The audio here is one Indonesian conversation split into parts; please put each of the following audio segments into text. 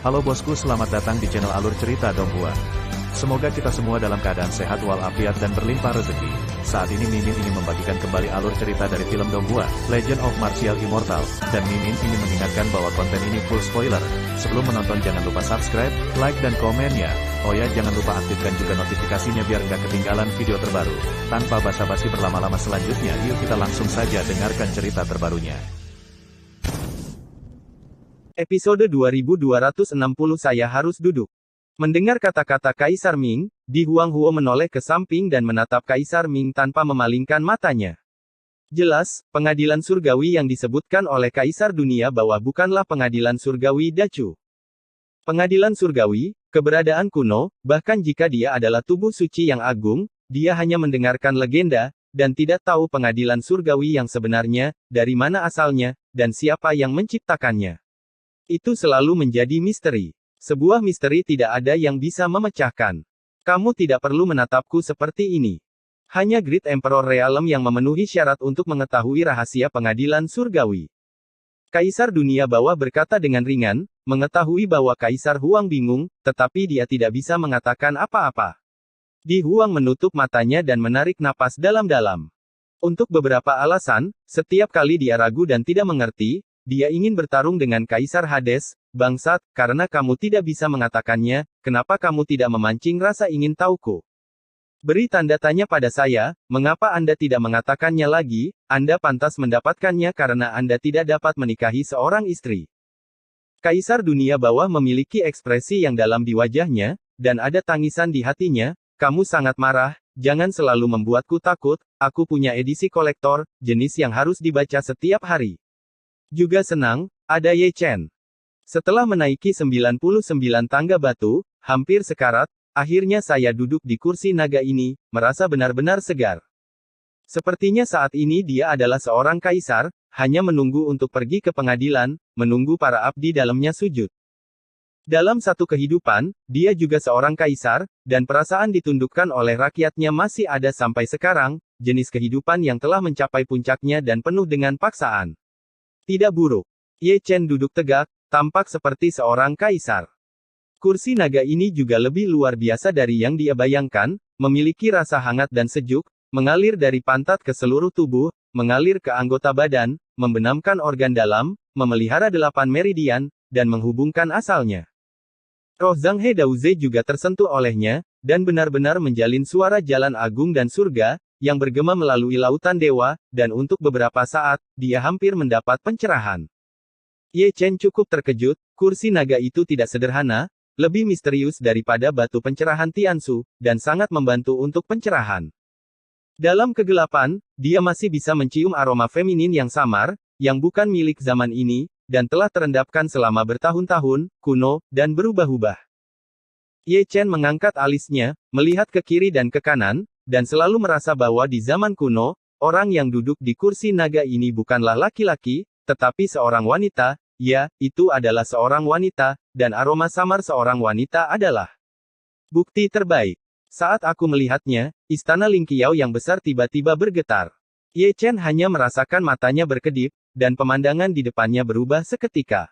Halo bosku, selamat datang di channel Alur Cerita Donghua. Semoga kita semua dalam keadaan sehat walafiat dan berlimpah rezeki. Saat ini Mimin ingin membagikan kembali alur cerita dari film Donghua, Legend of Martial Immortal, dan Mimin ingin mengingatkan bahwa konten ini full spoiler. Sebelum menonton jangan lupa subscribe, like dan komen ya. Oh ya, jangan lupa aktifkan juga notifikasinya biar nggak ketinggalan video terbaru. Tanpa basa-basi berlama-lama selanjutnya, yuk kita langsung saja dengarkan cerita terbarunya. Episode 2260 Saya Harus Duduk. Mendengar kata-kata Kaisar Ming, Di Huanghuo menoleh ke samping dan menatap Kaisar Ming tanpa memalingkan matanya. Jelas, pengadilan surgawi yang disebutkan oleh Kaisar Dunia Bawah bukanlah pengadilan surgawi Dacu. Pengadilan surgawi, keberadaan kuno, bahkan jika dia adalah tubuh suci yang agung, dia hanya mendengarkan legenda, dan tidak tahu pengadilan surgawi yang sebenarnya, dari mana asalnya, dan siapa yang menciptakannya. Itu selalu menjadi misteri. Sebuah misteri tidak ada yang bisa memecahkan. Kamu tidak perlu menatapku seperti ini. Hanya Great Emperor Realm yang memenuhi syarat untuk mengetahui rahasia pengadilan surgawi. Kaisar Dunia Bawah berkata dengan ringan, mengetahui bahwa Kaisar Huang bingung, tetapi dia tidak bisa mengatakan apa-apa. Di Huang menutup matanya dan menarik napas dalam-dalam. Untuk beberapa alasan, setiap kali dia ragu dan tidak mengerti, dia ingin bertarung dengan Kaisar Hades, bangsat, karena kamu tidak bisa mengatakannya, kenapa kamu tidak memancing rasa ingin tahuku? Beri tanda tanya pada saya, mengapa Anda tidak mengatakannya lagi, Anda pantas mendapatkannya karena Anda tidak dapat menikahi seorang istri. Kaisar Dunia Bawah memiliki ekspresi yang dalam di wajahnya, dan ada tangisan di hatinya, kamu sangat marah, jangan selalu membuatku takut, aku punya edisi kolektor, jenis yang harus dibaca setiap hari. Juga senang, ada Ye Chen. Setelah menaiki 99 tangga batu, hampir sekarat, akhirnya saya duduk di kursi naga ini, merasa benar-benar segar. Sepertinya saat ini dia adalah seorang kaisar, hanya menunggu untuk pergi ke pengadilan, menunggu para abdi dalamnya sujud. Dalam satu kehidupan, dia juga seorang kaisar, dan perasaan ditundukkan oleh rakyatnya masih ada sampai sekarang, jenis kehidupan yang telah mencapai puncaknya dan penuh dengan paksaan. Tidak buruk. Ye Chen duduk tegak, tampak seperti seorang kaisar. Kursi naga ini juga lebih luar biasa dari yang dia bayangkan, memiliki rasa hangat dan sejuk, mengalir dari pantat ke seluruh tubuh, mengalir ke anggota badan, membenamkan organ dalam, memelihara 8 meridian, dan menghubungkan asalnya. Roh Zhang He Daoze juga tersentuh olehnya, dan benar-benar menjalin suara jalan agung dan surga, yang bergema melalui lautan dewa, dan untuk beberapa saat, dia hampir mendapat pencerahan. Ye Chen cukup terkejut, kursi naga itu tidak sederhana, lebih misterius daripada batu pencerahan Tiansu, dan sangat membantu untuk pencerahan. Dalam kegelapan, dia masih bisa mencium aroma feminin yang samar, yang bukan milik zaman ini, dan telah terendapkan selama bertahun-tahun, kuno, dan berubah-ubah. Ye Chen mengangkat alisnya, melihat ke kiri dan ke kanan, dan selalu merasa bahwa di zaman kuno, orang yang duduk di kursi naga ini bukanlah laki-laki, tetapi seorang wanita, ya, itu adalah seorang wanita, dan aroma samar seorang wanita adalah bukti terbaik. Saat aku melihatnya, istana Lingqiao yang besar tiba-tiba bergetar. Ye Chen hanya merasakan matanya berkedip, dan pemandangan di depannya berubah seketika.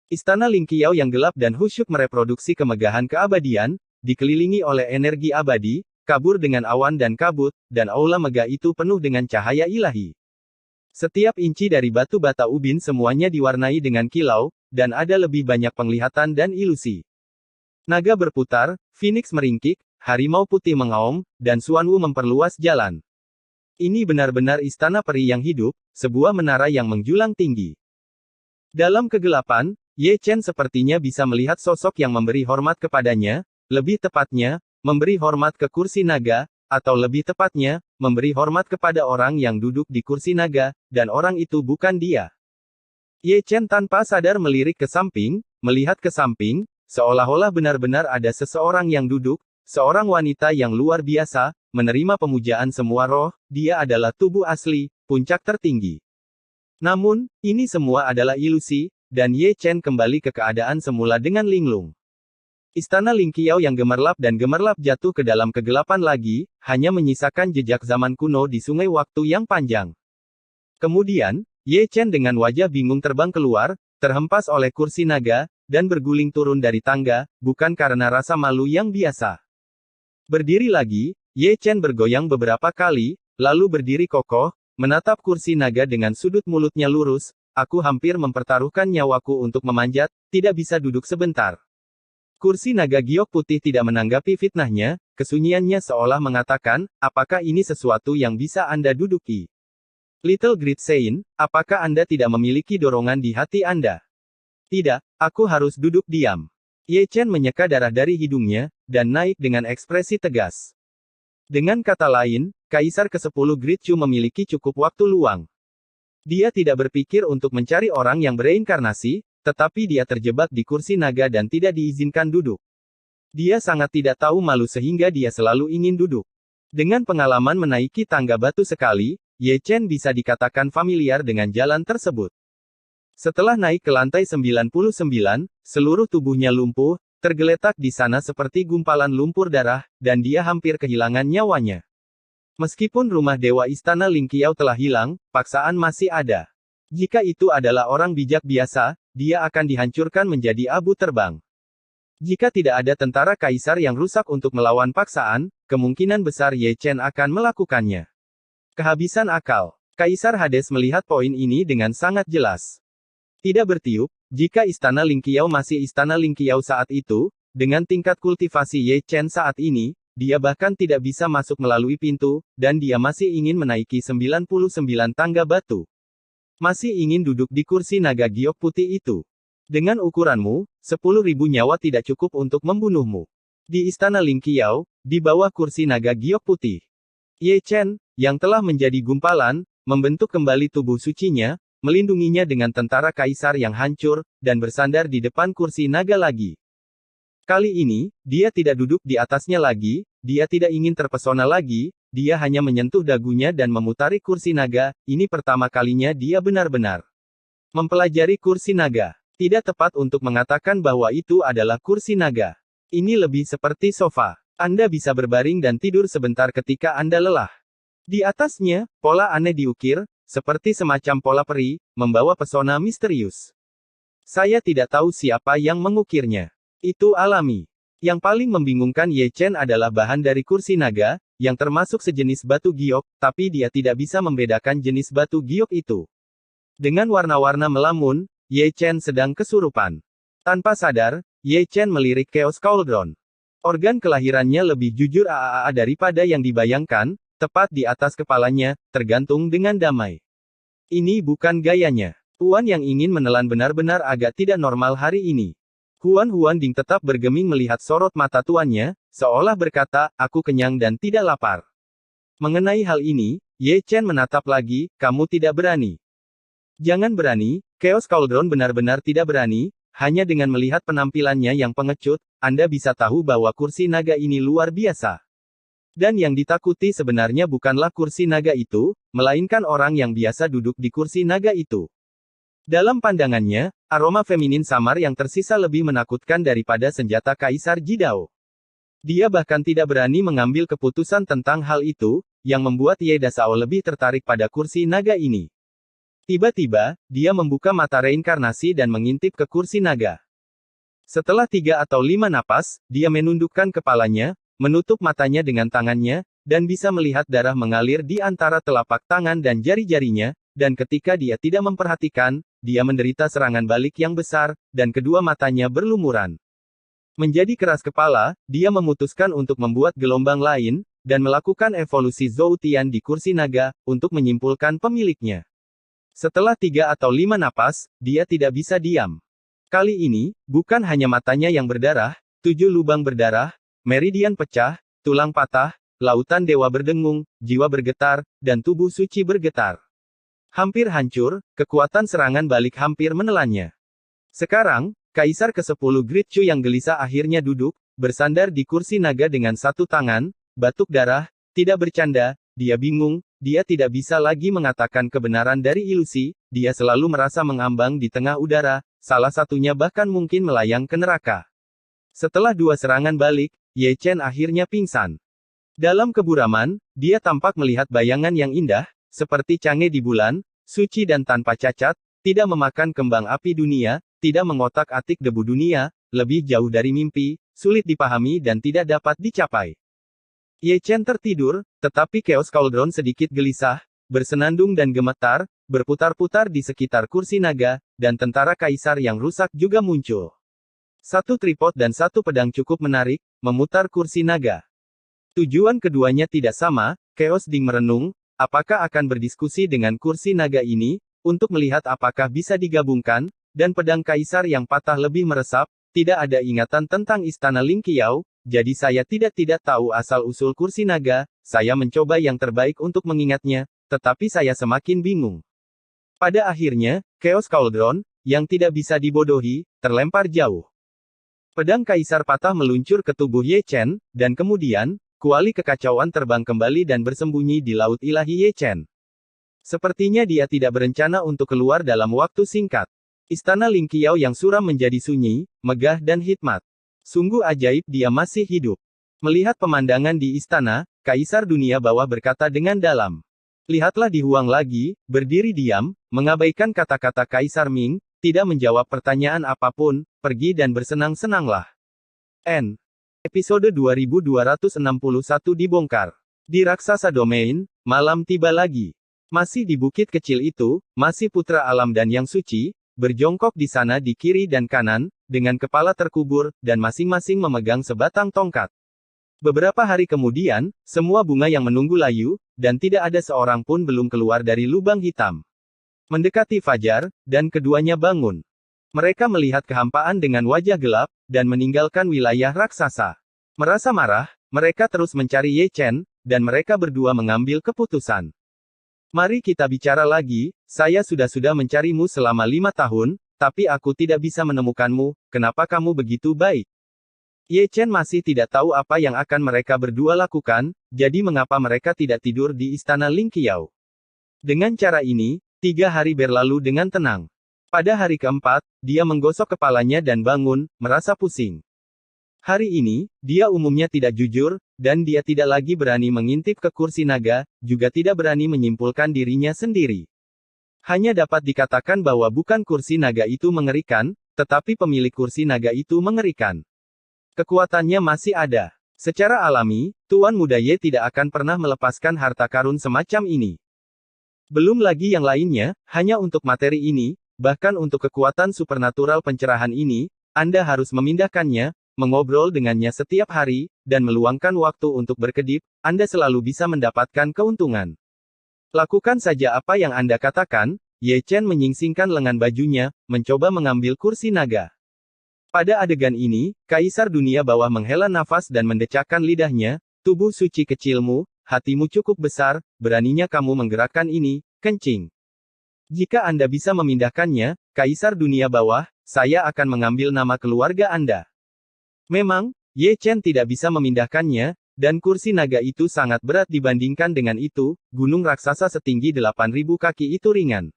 Istana Lingqiao yang gelap dan khusyuk mereproduksi kemegahan keabadian, dikelilingi oleh energi abadi, kabur dengan awan dan kabut, dan aula megah itu penuh dengan cahaya ilahi. Setiap inci dari batu bata ubin semuanya diwarnai dengan kilau, dan ada lebih banyak penglihatan dan ilusi. Naga berputar, Phoenix meringkik, harimau putih mengaum, dan Xuanwu memperluas jalan. Ini benar-benar istana peri yang hidup, sebuah menara yang menjulang tinggi. Dalam kegelapan, Ye Chen sepertinya bisa melihat sosok yang memberi hormat kepadanya, lebih tepatnya, memberi hormat ke kursi naga, atau lebih tepatnya, memberi hormat kepada orang yang duduk di kursi naga, dan orang itu bukan dia. Ye Chen tanpa sadar melirik ke samping, melihat ke samping, seolah-olah benar-benar ada seseorang yang duduk, seorang wanita yang luar biasa, menerima pemujaan semua roh, dia adalah tubuh asli, puncak tertinggi. Namun, ini semua adalah ilusi, dan Ye Chen kembali ke keadaan semula dengan linglung. Istana Lingqiao yang gemerlap dan gemerlap jatuh ke dalam kegelapan lagi, hanya menyisakan jejak zaman kuno di sungai waktu yang panjang. Kemudian, Ye Chen dengan wajah bingung terbang keluar, terhempas oleh kursi naga, dan berguling turun dari tangga, bukan karena rasa malu yang biasa. Berdiri lagi, Ye Chen bergoyang beberapa kali, lalu berdiri kokoh, menatap kursi naga dengan sudut mulutnya lurus. Aku hampir mempertaruhkan nyawaku untuk memanjat, tidak bisa duduk sebentar. Kursi naga giok putih tidak menanggapi fitnahnya, kesunyiannya seolah mengatakan, apakah ini sesuatu yang bisa Anda duduki? Little Great Saint, apakah Anda tidak memiliki dorongan di hati Anda? Tidak, aku harus duduk diam. Ye Chen menyeka darah dari hidungnya, dan naik dengan ekspresi tegas. Dengan kata lain, Kaisar ke-10 Great Chu memiliki cukup waktu luang. Dia tidak berpikir untuk mencari orang yang bereinkarnasi, tetapi dia terjebak di kursi naga dan tidak diizinkan duduk. Dia sangat tidak tahu malu sehingga dia selalu ingin duduk. Dengan pengalaman menaiki tangga batu sekali, Ye Chen bisa dikatakan familiar dengan jalan tersebut. Setelah naik ke lantai 99, seluruh tubuhnya lumpuh, tergeletak di sana seperti gumpalan lumpur darah, dan dia hampir kehilangan nyawanya. Meskipun rumah Dewa Istana Ling Qiao telah hilang, paksaan masih ada. Jika itu adalah orang bijak biasa, dia akan dihancurkan menjadi abu terbang. Jika tidak ada tentara kaisar yang rusak untuk melawan paksaan, kemungkinan besar Ye Chen akan melakukannya. Kehabisan akal. Kaisar Hades melihat poin ini dengan sangat jelas. Tidak bertiup, jika Istana Ling Qiao masih Istana Ling Qiao saat itu, dengan tingkat kultivasi Ye Chen saat ini, dia bahkan tidak bisa masuk melalui pintu, dan dia masih ingin menaiki 99 tangga batu. Masih ingin duduk di kursi naga giok putih itu. Dengan ukuranmu, 10.000 nyawa tidak cukup untuk membunuhmu. Di Istana Ling Qiao, di bawah kursi naga giok putih. Ye Chen, yang telah menjadi gumpalan, membentuk kembali tubuh sucinya, melindunginya dengan tentara kaisar yang hancur, dan bersandar di depan kursi naga lagi. Kali ini, dia tidak duduk di atasnya lagi, dia tidak ingin terpesona lagi, dia hanya menyentuh dagunya dan memutari kursi naga, ini pertama kalinya dia benar-benar mempelajari kursi naga. Tidak tepat untuk mengatakan bahwa itu adalah kursi naga. Ini lebih seperti sofa. Anda bisa berbaring dan tidur sebentar ketika Anda lelah. Di atasnya, pola aneh diukir, seperti semacam pola peri, membawa pesona misterius. Saya tidak tahu siapa yang mengukirnya. Itu alami. Yang paling membingungkan Ye Chen adalah bahan dari kursi naga, yang termasuk sejenis batu giok, tapi dia tidak bisa membedakan jenis batu giok itu. Dengan warna-warna melamun, Ye Chen sedang kesurupan. Tanpa sadar, Ye Chen melirik Chaos Cauldron. Organ kelahirannya lebih jujur daripada yang dibayangkan, tepat di atas kepalanya, tergantung dengan damai. Ini bukan gayanya. Tuan yang ingin menelan benar-benar agak tidak normal hari ini. Huan Ding tetap bergeming melihat sorot mata tuannya, seolah berkata, aku kenyang dan tidak lapar. Mengenai hal ini, Ye Chen menatap lagi, kamu tidak berani. Jangan berani, Chaos Cauldron benar-benar tidak berani, hanya dengan melihat penampilannya yang pengecut, Anda bisa tahu bahwa kursi naga ini luar biasa. Dan yang ditakuti sebenarnya bukanlah kursi naga itu, melainkan orang yang biasa duduk di kursi naga itu. Dalam pandangannya, aroma feminin samar yang tersisa lebih menakutkan daripada senjata Kaisar Jidao. Dia bahkan tidak berani mengambil keputusan tentang hal itu, yang membuat Ye Dasao lebih tertarik pada kursi naga ini. Tiba-tiba, dia membuka mata reinkarnasi dan mengintip ke kursi naga. Setelah 3 atau 5 napas, dia menundukkan kepalanya, menutup matanya dengan tangannya, dan bisa melihat darah mengalir di antara telapak tangan dan jari-jarinya, dan ketika dia tidak memperhatikan, dia menderita serangan balik yang besar, dan kedua matanya berlumuran. Menjadi keras kepala, dia memutuskan untuk membuat gelombang lain, dan melakukan evolusi Zhou Tian di kursi naga, untuk menyimpulkan pemiliknya. Setelah 3 atau 5 napas, dia tidak bisa diam. Kali ini, bukan hanya matanya yang berdarah, 7 lubang berdarah, meridian pecah, tulang patah, lautan dewa berdengung, jiwa bergetar, dan tubuh suci bergetar. Hampir hancur, kekuatan serangan balik hampir menelannya. Sekarang, Kaisar ke-10 Great Chu yang gelisah akhirnya duduk, bersandar di kursi naga dengan satu tangan, batuk darah, tidak bercanda, dia bingung, dia tidak bisa lagi mengatakan kebenaran dari ilusi, dia selalu merasa mengambang di tengah udara, salah satunya bahkan mungkin melayang ke neraka. Setelah 2 serangan balik, Ye Chen akhirnya pingsan. Dalam keburaman, dia tampak melihat bayangan yang indah, seperti Chang'e di bulan, suci dan tanpa cacat, tidak memakan kembang api dunia, tidak mengotak-atik debu dunia, lebih jauh dari mimpi, sulit dipahami dan tidak dapat dicapai. Ye Chen tertidur, tetapi Chaos Cauldron sedikit gelisah, bersenandung dan gemetar, berputar-putar di sekitar kursi naga, dan tentara kaisar yang rusak juga muncul. Satu tripod dan satu pedang cukup menarik, memutar kursi naga. Tujuan keduanya tidak sama, Chaos Ding merenung, apakah akan berdiskusi dengan kursi naga ini, untuk melihat apakah bisa digabungkan, dan pedang kaisar yang patah lebih meresap, tidak ada ingatan tentang istana Ling Qiao, jadi saya tidak tahu asal-usul kursi naga, saya mencoba yang terbaik untuk mengingatnya, tetapi saya semakin bingung. Pada akhirnya, Chaos Cauldron, yang tidak bisa dibodohi, terlempar jauh. Pedang kaisar patah meluncur ke tubuh Ye Chen, dan kemudian, kuali kekacauan terbang kembali dan bersembunyi di laut ilahi Ye Chen. Sepertinya dia tidak berencana untuk keluar dalam waktu singkat. Istana Ling Qiao yang suram menjadi sunyi, megah dan hikmat. Sungguh ajaib dia masih hidup. Melihat pemandangan di istana, Kaisar Dunia Bawah berkata dengan dalam. Lihatlah di Huang lagi, berdiri diam, mengabaikan kata-kata Kaisar Ming, tidak menjawab pertanyaan apapun, pergi dan bersenang-senanglah. N. Episode 2261 dibongkar. Di Raksasa Domain, malam tiba lagi. Masih di bukit kecil itu, masih putra alam dan yang suci, berjongkok di sana di kiri dan kanan, dengan kepala terkubur, dan masing-masing memegang sebatang tongkat. Beberapa hari kemudian, semua bunga yang menunggu layu, dan tidak ada seorang pun belum keluar dari lubang hitam. Mendekati fajar, dan keduanya bangun. Mereka melihat kehampaan dengan wajah gelap, dan meninggalkan wilayah raksasa. Merasa marah, mereka terus mencari Ye Chen, dan mereka berdua mengambil keputusan. Mari kita bicara lagi, saya sudah mencarimu selama 5 tahun, tapi aku tidak bisa menemukanmu, kenapa kamu begitu baik? Ye Chen masih tidak tahu apa yang akan mereka berdua lakukan, jadi mengapa mereka tidak tidur di istana Ling Qiao. Dengan cara ini, 3 hari berlalu dengan tenang. Pada hari keempat, dia menggosok kepalanya dan bangun, merasa pusing. Hari ini, dia umumnya tidak jujur, dan dia tidak lagi berani mengintip ke kursi naga, juga tidak berani menyimpulkan dirinya sendiri. Hanya dapat dikatakan bahwa bukan kursi naga itu mengerikan, tetapi pemilik kursi naga itu mengerikan. Kekuatannya masih ada. Secara alami, Tuan Muda Ye tidak akan pernah melepaskan harta karun semacam ini. Belum lagi yang lainnya, hanya untuk materi ini, bahkan untuk kekuatan supernatural pencerahan ini, Anda harus memindahkannya, mengobrol dengannya setiap hari, dan meluangkan waktu untuk berkedip, Anda selalu bisa mendapatkan keuntungan. Lakukan saja apa yang Anda katakan. Ye Chen menyingsingkan lengan bajunya, mencoba mengambil kursi naga. Pada adegan ini, Kaisar Dunia Bawah menghela nafas dan mendecakkan lidahnya, tubuh suci kecilmu, hatimu cukup besar, beraninya kamu menggerakkan ini, kencing. Jika Anda bisa memindahkannya, Kaisar Dunia Bawah, saya akan mengambil nama keluarga Anda. Memang, Ye Chen tidak bisa memindahkannya, dan kursi naga itu sangat berat dibandingkan dengan itu, gunung raksasa setinggi 8.000 kaki itu ringan.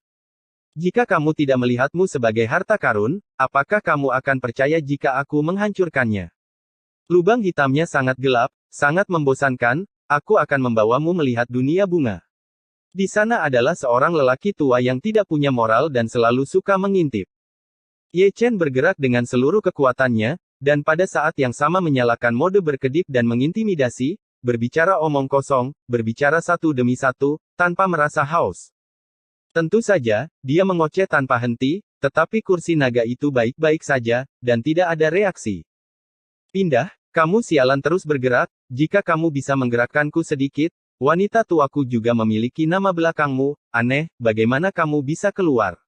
Jika kamu tidak melihatmu sebagai harta karun, apakah kamu akan percaya jika aku menghancurkannya? Lubang hitamnya sangat gelap, sangat membosankan, aku akan membawamu melihat dunia bunga. Di sana adalah seorang lelaki tua yang tidak punya moral dan selalu suka mengintip. Ye Chen bergerak dengan seluruh kekuatannya, dan pada saat yang sama menyalakan mode berkedip dan mengintimidasi, berbicara omong kosong, berbicara satu demi satu, tanpa merasa haus. Tentu saja, dia mengoceh tanpa henti, tetapi kursi naga itu baik-baik saja, dan tidak ada reaksi. Pindah, kamu sialan terus bergerak, jika kamu bisa menggerakkanku sedikit, wanita tuaku juga memiliki nama belakangmu, aneh, bagaimana kamu bisa keluar?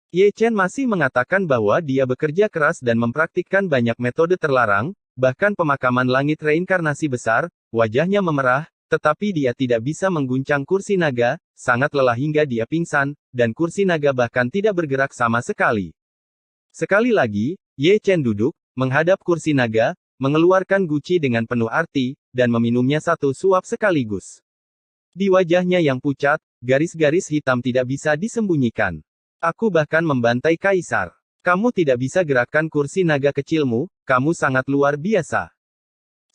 Ye Chen masih mengatakan bahwa dia bekerja keras dan mempraktikkan banyak metode terlarang, bahkan pemakaman langit reinkarnasi besar, wajahnya memerah, tetapi dia tidak bisa mengguncang kursi naga, sangat lelah hingga dia pingsan, dan kursi naga bahkan tidak bergerak sama sekali. Sekali lagi, Ye Chen duduk, menghadap kursi naga, mengeluarkan guci dengan penuh arti, dan meminumnya satu suap sekaligus. Di wajahnya yang pucat, garis-garis hitam tidak bisa disembunyikan. Aku bahkan membantai Kaisar. Kamu tidak bisa gerakkan kursi naga kecilmu, kamu sangat luar biasa.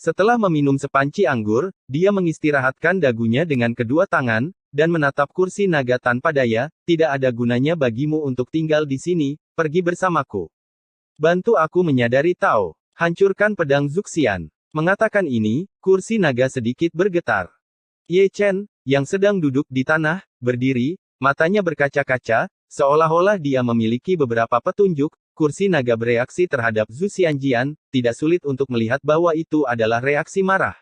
Setelah meminum sepanci anggur, dia mengistirahatkan dagunya dengan kedua tangan, dan menatap kursi naga tanpa daya, tidak ada gunanya bagimu untuk tinggal di sini, pergi bersamaku. Bantu aku menyadari Tao. Hancurkan pedang Zuxian. Mengatakan ini, kursi naga sedikit bergetar. Ye Chen, yang sedang duduk di tanah, berdiri, matanya berkaca-kaca, seolah-olah dia memiliki beberapa petunjuk. Kursi naga bereaksi terhadap Zhu Xianjian, tidak sulit untuk melihat bahwa itu adalah reaksi marah.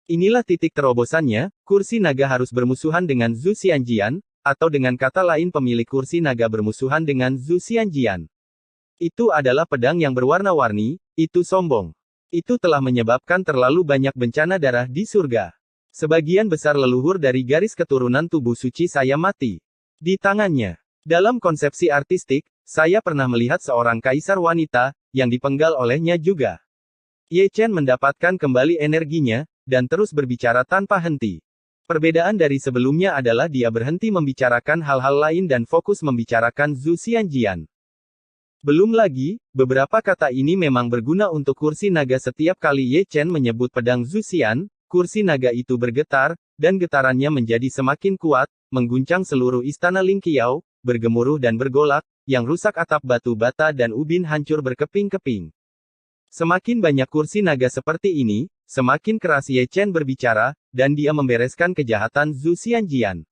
Inilah titik terobosannya, kursi naga harus bermusuhan dengan Zhu Xianjian, atau dengan kata lain pemilik kursi naga bermusuhan dengan Zhu Xianjian. Itu adalah pedang yang berwarna-warni, itu sombong. Itu telah menyebabkan terlalu banyak bencana darah di surga. Sebagian besar leluhur dari garis keturunan tubuh suci saya mati. Di tangannya. Dalam konsepsi artistik, saya pernah melihat seorang kaisar wanita, yang dipenggal olehnya juga. Ye Chen mendapatkan kembali energinya, dan terus berbicara tanpa henti. Perbedaan dari sebelumnya adalah dia berhenti membicarakan hal-hal lain dan fokus membicarakan Zhu Xianjian. Belum lagi, beberapa kata ini memang berguna untuk kursi naga setiap kali Ye Chen menyebut pedang Zuxian, kursi naga itu bergetar, dan getarannya menjadi semakin kuat, mengguncang seluruh istana Lingqiao, bergemuruh dan bergolak, yang rusak atap batu bata dan ubin hancur berkeping-keping. Semakin banyak kursi naga seperti ini, semakin keras Ye Chen berbicara, dan dia membereskan kejahatan Zhu Xianjian.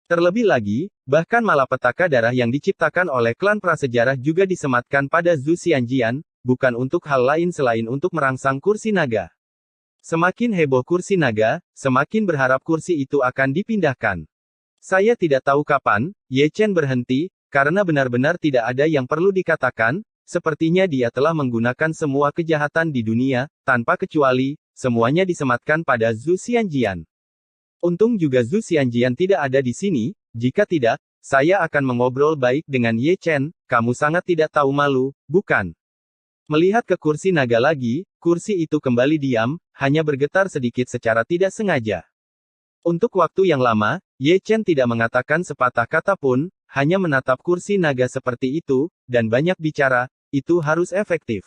Terlebih lagi, bahkan malapetaka darah yang diciptakan oleh klan prasejarah juga disematkan pada Zhu Xianjian, bukan untuk hal lain selain untuk merangsang kursi naga. Semakin heboh kursi naga, semakin berharap kursi itu akan dipindahkan. Saya tidak tahu kapan, Ye Chen berhenti, karena benar-benar tidak ada yang perlu dikatakan, sepertinya dia telah menggunakan semua kejahatan di dunia, tanpa kecuali, semuanya disematkan pada Zhu Xianjian. Untung juga Zhu Xianjian tidak ada di sini, jika tidak, saya akan mengobrol baik dengan Ye Chen, kamu sangat tidak tahu malu, bukan? Melihat ke kursi naga lagi, kursi itu kembali diam, hanya bergetar sedikit secara tidak sengaja. Untuk waktu yang lama, Ye Chen tidak mengatakan sepatah kata pun, hanya menatap kursi naga seperti itu, dan banyak bicara, itu harus efektif.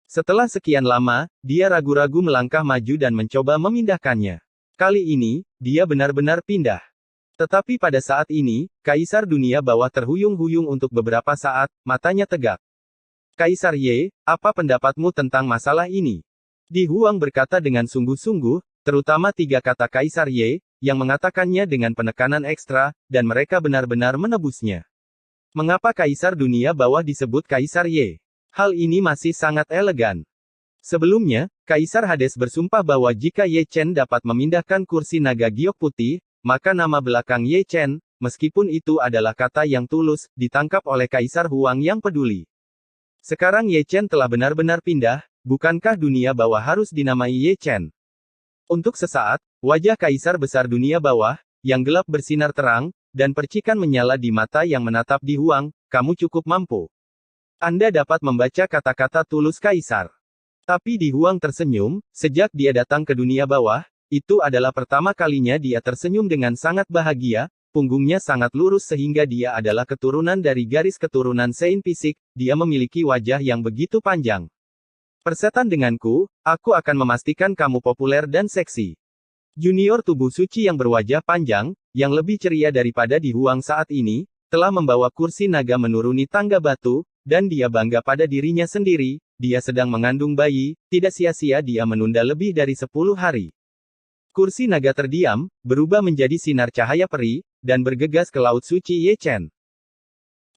Setelah sekian lama, dia ragu-ragu melangkah maju dan mencoba memindahkannya. Kali ini, dia benar-benar pindah. Tetapi pada saat ini, Kaisar Dunia Bawah terhuyung-huyung untuk beberapa saat, matanya tegak. Kaisar Ye, apa pendapatmu tentang masalah ini? Di Huang berkata dengan sungguh-sungguh, terutama tiga kata Kaisar Ye, yang mengatakannya dengan penekanan ekstra, dan mereka benar-benar menebusnya. Mengapa Kaisar Dunia Bawah disebut Kaisar Ye? Hal ini masih sangat elegan. Sebelumnya, Kaisar Hades bersumpah bahwa jika Ye Chen dapat memindahkan kursi naga giok putih, maka nama belakang Ye Chen, meskipun itu adalah kata yang tulus, ditangkap oleh Kaisar Huang yang peduli. Sekarang Ye Chen telah benar-benar pindah, bukankah dunia bawah harus dinamai Ye Chen? Untuk sesaat, wajah Kaisar Besar Dunia Bawah, yang gelap bersinar terang, dan percikan menyala di mata yang menatap Di Huang, kamu cukup mampu. Anda dapat membaca kata-kata tulus Kaisar. Tapi Di Huang tersenyum, sejak dia datang ke dunia bawah, itu adalah pertama kalinya dia tersenyum dengan sangat bahagia, punggungnya sangat lurus sehingga dia adalah keturunan dari garis keturunan Sein Pisik, dia memiliki wajah yang begitu panjang. Persetan denganku, aku akan memastikan kamu populer dan seksi. Junior tubuh suci yang berwajah panjang, yang lebih ceria daripada Di Huang saat ini, telah membawa kursi naga menuruni tangga batu, dan dia bangga pada dirinya sendiri, dia sedang mengandung bayi, tidak sia-sia dia menunda lebih dari 10 hari. Kursi naga terdiam, berubah menjadi sinar cahaya peri, dan bergegas ke Laut Suci Ye Chen.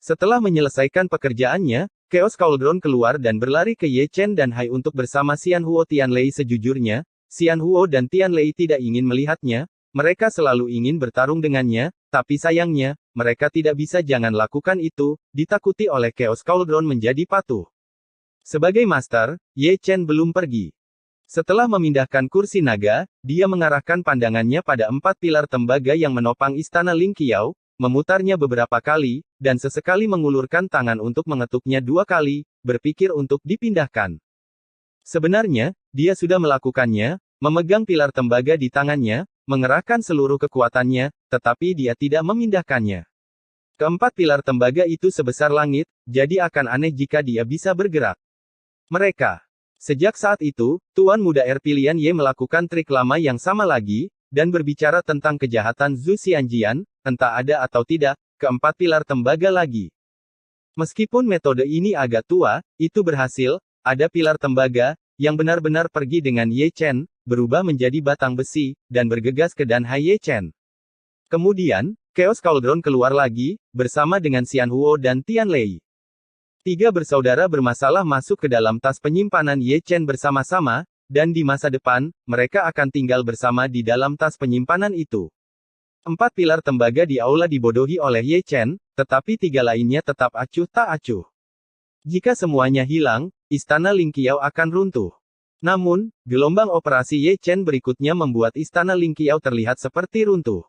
Setelah menyelesaikan pekerjaannya, Chaos Cauldron keluar dan berlari ke Ye Chen dan Hai untuk bersama Xian Huo Tianlei. Sejujurnya, Xian Huo dan Tianlei tidak ingin melihatnya, mereka selalu ingin bertarung dengannya, tapi sayangnya, mereka tidak bisa. Jangan lakukan itu, ditakuti oleh Chaos Cauldron menjadi patuh. Sebagai master, Ye Chen belum pergi. Setelah memindahkan kursi naga, dia mengarahkan pandangannya pada 4 pilar tembaga yang menopang istana Lingqiao, memutarnya beberapa kali, dan sesekali mengulurkan tangan untuk mengetuknya 2 kali, berpikir untuk dipindahkan. Sebenarnya, dia sudah melakukannya, memegang pilar tembaga di tangannya, mengerahkan seluruh kekuatannya, tetapi dia tidak memindahkannya. Keempat pilar tembaga itu sebesar langit, jadi akan aneh jika dia bisa bergerak. Mereka. Sejak saat itu, Tuan Muda Air pilihan Ye melakukan trik lama yang sama lagi, dan berbicara tentang kejahatan Zhu Xianjian, entah ada atau tidak, keempat pilar tembaga lagi. Meskipun metode ini agak tua, itu berhasil, ada pilar tembaga, yang benar-benar pergi dengan Ye Chen, berubah menjadi batang besi, dan bergegas ke Dan Hai Ye Chen. Kemudian, Chaos Cauldron keluar lagi, bersama dengan Xian Huo dan Tian Lei. Tiga bersaudara bermasalah masuk ke dalam tas penyimpanan Ye Chen bersama-sama, dan di masa depan, mereka akan tinggal bersama di dalam tas penyimpanan itu. Empat pilar tembaga di aula dibodohi oleh Ye Chen, tetapi tiga lainnya tetap acuh tak acuh. Jika semuanya hilang, istana Ling Qiao akan runtuh. Namun, gelombang operasi Ye Chen berikutnya membuat istana Ling Qiao terlihat seperti runtuh.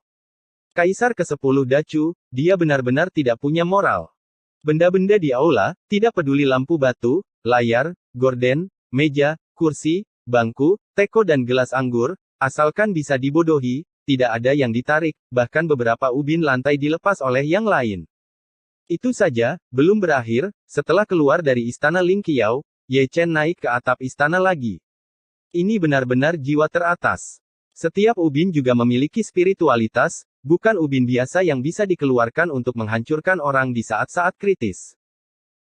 Kaisar ke-10 Dacu, dia benar-benar tidak punya moral. Benda-benda di aula, tidak peduli lampu batu, layar, gorden, meja, kursi, bangku, teko dan gelas anggur, asalkan bisa dibodohi, tidak ada yang ditarik, bahkan beberapa ubin lantai dilepas oleh yang lain. Itu saja, belum berakhir, setelah keluar dari istana Ling Qiao, Ye Chen naik ke atap istana lagi. Ini benar-benar jiwa teratas. Setiap ubin juga memiliki spiritualitas, bukan ubin biasa yang bisa dikeluarkan untuk menghancurkan orang di saat-saat kritis.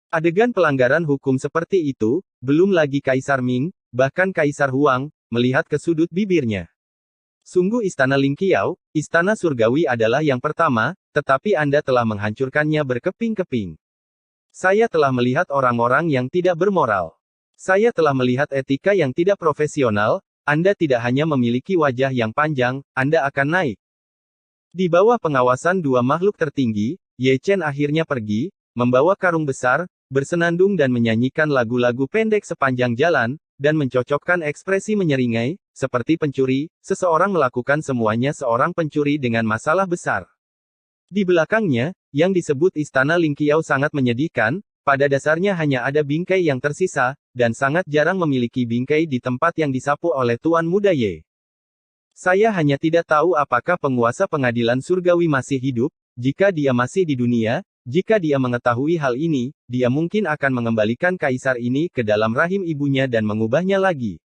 Adegan pelanggaran hukum seperti itu, belum lagi Kaisar Ming, bahkan Kaisar Huang, melihat ke sudut bibirnya. Sungguh istana Ling Qiao, istana surgawi adalah yang pertama, tetapi Anda telah menghancurkannya berkeping-keping. Saya telah melihat orang-orang yang tidak bermoral. Saya telah melihat etika yang tidak profesional. Anda tidak hanya memiliki wajah yang panjang, Anda akan naik. Di bawah pengawasan dua makhluk tertinggi, Ye Chen akhirnya pergi, membawa karung besar, bersenandung dan menyanyikan lagu-lagu pendek sepanjang jalan, dan mencocokkan ekspresi menyeringai, seperti pencuri, seseorang melakukan semuanya seorang pencuri dengan masalah besar. Di belakangnya, yang disebut Istana Ling Qiao sangat menyedihkan, pada dasarnya hanya ada bingkai yang tersisa, dan sangat jarang memiliki bingkai di tempat yang disapu oleh Tuan Muda Ye. Saya hanya tidak tahu apakah penguasa pengadilan surgawi masih hidup, jika dia masih di dunia, jika dia mengetahui hal ini, dia mungkin akan mengembalikan kaisar ini ke dalam rahim ibunya dan mengubahnya lagi.